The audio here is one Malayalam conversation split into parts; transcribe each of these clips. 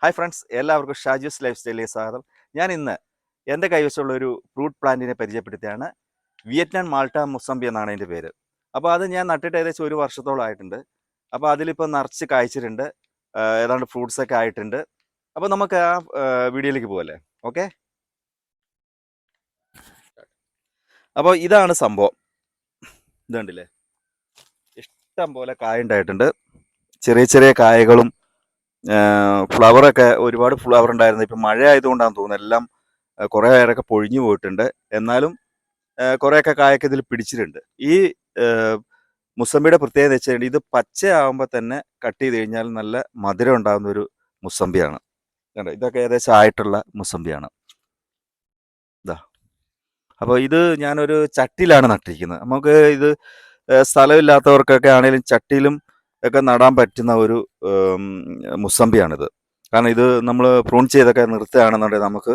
ഹായ് ഫ്രണ്ട്സ്, എല്ലാവർക്കും ഷാജൂസ് ലൈഫ് സ്റ്റൈലിലേക്ക് സ്വാഗതം. ഞാൻ ഇന്ന് എൻ്റെ കൈവശമുള്ള ഒരു ഫ്രൂട്ട് പ്ലാന്റിനെ പരിചയപ്പെടുത്തിയാണ്. വിയറ്റ്നാം മാൾട്ട മുസംബി എന്നാണ് അതിൻ്റെ പേര്. അപ്പോൾ അത് ഞാൻ നട്ടിട്ട് ഏകദേശം ഒരു വർഷത്തോളം ആയിട്ടുണ്ട്. അപ്പോൾ അതിലിപ്പോൾ നിറച്ച് കായ്ച്ചിട്ടുണ്ട്, ഏതാണ്ട് ഫ്രൂട്ട്സൊക്കെ ആയിട്ടുണ്ട്. അപ്പോൾ നമുക്ക് ആ വീഡിയോയിലേക്ക് പോകല്ലേ. ഓക്കെ, അപ്പോൾ ഇതാണ് സംഭവം. ഇത് കണ്ടില്ലേ, ഇഷ്ടം പോലെ കായ ഉണ്ടായിട്ടുണ്ട്. ചെറിയ ചെറിയ കായകളും ഫ്ലവറൊക്കെ ഒരുപാട് ഫ്ലവർ ഉണ്ടായിരുന്നു. ഇപ്പം മഴ ആയതുകൊണ്ടാണെന്ന് തോന്നുന്നു എല്ലാം കുറേ പേരൊക്കെ പൊഴിഞ്ഞു പോയിട്ടുണ്ട്. എന്നാലും കുറേയൊക്കെ കായൊക്കെ ഇതിൽ പിടിച്ചിട്ടുണ്ട്. ഈ മുസമ്പിയുടെ പ്രത്യേകത വെച്ചാൽ ഇത് പച്ചയാകുമ്പോൾ തന്നെ കട്ട് ചെയ്ത് കഴിഞ്ഞാൽ നല്ല മധുരം ഉണ്ടാകുന്ന ഒരു മുസമ്പിയാണ്. കണ്ടോ, ഇതൊക്കെ ഏകദേശം ആയിട്ടുള്ള മുസമ്പിയാണ്. ഇതാ, അപ്പോൾ ഇത് ഞാനൊരു ചട്ടിയിലാണ് നട്ടിരിക്കുന്നത്. നമുക്ക് ഇത് സ്ഥലമില്ലാത്തവർക്കൊക്കെ ആണെങ്കിലും ചട്ടിയിലും ഒക്കെ നടാൻ പറ്റുന്ന ഒരു മുസമ്പിയാണിത്. കാരണം ഇത് നമ്മൾ പ്രൂൺ ചെയ്തൊക്കെ നിർത്തുകയാണെന്നുണ്ടെങ്കിൽ നമുക്ക്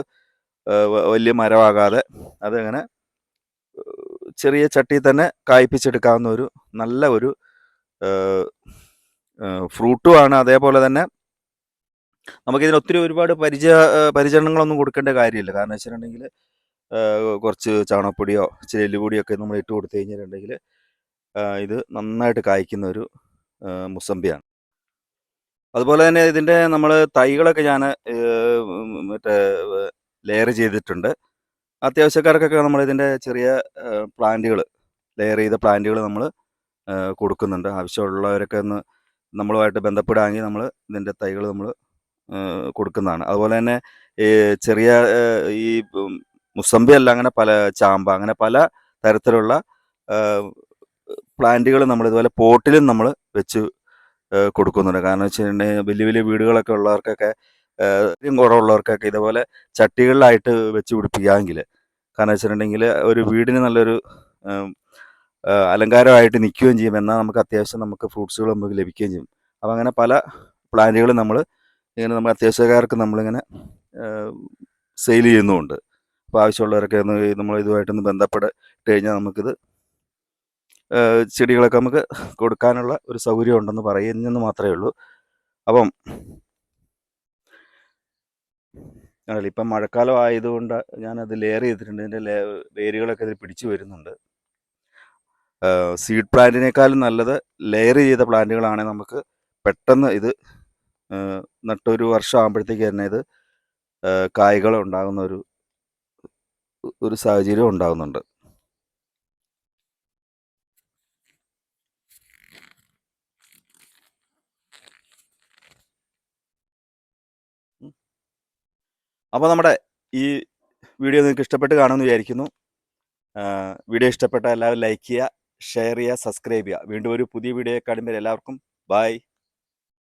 വലിയ മരമാകാതെ അതങ്ങനെ ചെറിയ ചട്ടിയിൽ തന്നെ കായ്പ്പിച്ചെടുക്കാവുന്ന ഒരു നല്ല ഒരു ഫ്രൂട്ടുമാണ്. അതേപോലെ തന്നെ നമുക്കിതിന് ഒത്തിരി ഒരുപാട് പരിചരണങ്ങളൊന്നും കൊടുക്കേണ്ട കാര്യമില്ല. കാരണം വെച്ചിട്ടുണ്ടെങ്കിൽ കുറച്ച് ചാണകപ്പൊടിയോ ഇച്ചിരി എല്ലുപൊടിയോ ഒക്കെ നമ്മൾ ഇട്ട് കൊടുത്തു കഴിഞ്ഞിട്ടുണ്ടെങ്കിൽ ഇത് നന്നായിട്ട് കായ്ക്കുന്ന ഒരു മുസമ്പിയാണ്. അതുപോലെ തന്നെ ഇതിൻ്റെ നമ്മൾ തൈകളൊക്കെ ഞാൻ മറ്റേ ലെയർ ചെയ്തിട്ടുണ്ട്. അത്യാവശ്യക്കാർക്കൊക്കെ നമ്മൾ ഇതിൻ്റെ ചെറിയ പ്ലാന്റുകൾ, ലെയർ ചെയ്ത പ്ലാന്റുകൾ നമ്മൾ കൊടുക്കുന്നുണ്ട്. ആവശ്യമുള്ളവരൊക്കെ ഒന്ന് നമ്മളുമായിട്ട് ബന്ധപ്പെടുകയാണെങ്കിൽ നമ്മൾ ഇതിൻ്റെ തൈകൾ നമ്മൾ കൊടുക്കുന്നതാണ്. അതുപോലെ തന്നെ ഈ ചെറിയ ഈ മുസമ്പി അല്ല, അങ്ങനെ പല ചാമ്പ, അങ്ങനെ പല തരത്തിലുള്ള പ്ലാന്റുകൾ നമ്മൾ ഇതുപോലെ പോട്ടിലും നമ്മൾ വെച്ച് കൊടുക്കുന്നുണ്ട്. കാരണം വെച്ചിട്ടുണ്ടെങ്കിൽ വലിയ വലിയ വീടുകളൊക്കെ ഉള്ളവർക്കൊക്കെ കുറവുള്ളവർക്കൊക്കെ ഇതുപോലെ ചട്ടികളിലായിട്ട് വെച്ച് പിടിപ്പിക്കാമെങ്കിൽ, കാരണം വെച്ചിട്ടുണ്ടെങ്കിൽ ഒരു വീടിന് നല്ലൊരു അലങ്കാരമായിട്ട് നിൽക്കുകയും ചെയ്യും. എന്നാൽ നമുക്ക് അത്യാവശ്യം നമുക്ക് ഫ്രൂട്ട്സുകൾ നമുക്ക് ലഭിക്കുകയും ചെയ്യും. അപ്പോൾ അങ്ങനെ പല പ്ലാന്റുകളും നമ്മൾ ഇങ്ങനെ നമ്മൾ അത്യാവശ്യക്കാർക്ക് നമ്മളിങ്ങനെ സെയിൽ ചെയ്യുന്നുമുണ്ട്. അപ്പോൾ ആവശ്യമുള്ളവരൊക്കെ ഒന്ന് നമ്മൾ ഇതുമായിട്ടൊന്ന് ബന്ധപ്പെട്ട് കഴിഞ്ഞാൽ നമുക്കിത് ചെടികളൊക്കെ നമുക്ക് കൊടുക്കാനുള്ള ഒരു സൗകര്യം ഉണ്ടെന്ന് പറയുന്നെന്ന് മാത്രമേ ഉള്ളൂ. അപ്പം ഇപ്പം മഴക്കാലം ആയതുകൊണ്ട് ഞാനത് ലെയർ ചെയ്തിട്ടുണ്ട്. ഇതിൻ്റെ വേരുകളൊക്കെ ഇതിൽ പിടിച്ചു വരുന്നുണ്ട്. സീഡ് പ്ലാന്റിനേക്കാളും നല്ലത് ലെയർ ചെയ്ത പ്ലാന്റുകളാണെങ്കിൽ നമുക്ക് പെട്ടെന്ന് ഇത് നട്ടൊരു വർഷം ആകുമ്പോഴത്തേക്ക് തന്നെ ഇത് കായ്കൾ ഉണ്ടാകുന്ന ഒരു സാഹചര്യം ഉണ്ടാകുന്നുണ്ട്. അപ്പോൾ നമ്മുടെ ഈ വീഡിയോ നിങ്ങൾക്ക് ഇഷ്ടപ്പെട്ട് കാണുമെന്ന് വിചാരിക്കുന്നു. വീഡിയോ ഇഷ്ടപ്പെട്ട എല്ലാവരും ലൈക്ക് ചെയ്യുക, ഷെയർ ചെയ്യുക, സബ്സ്ക്രൈബ് ചെയ്യുക. വീണ്ടും ഒരു പുതിയ വീഡിയോ കാണുമ്പോൾ എല്ലാവർക്കും ബൈ.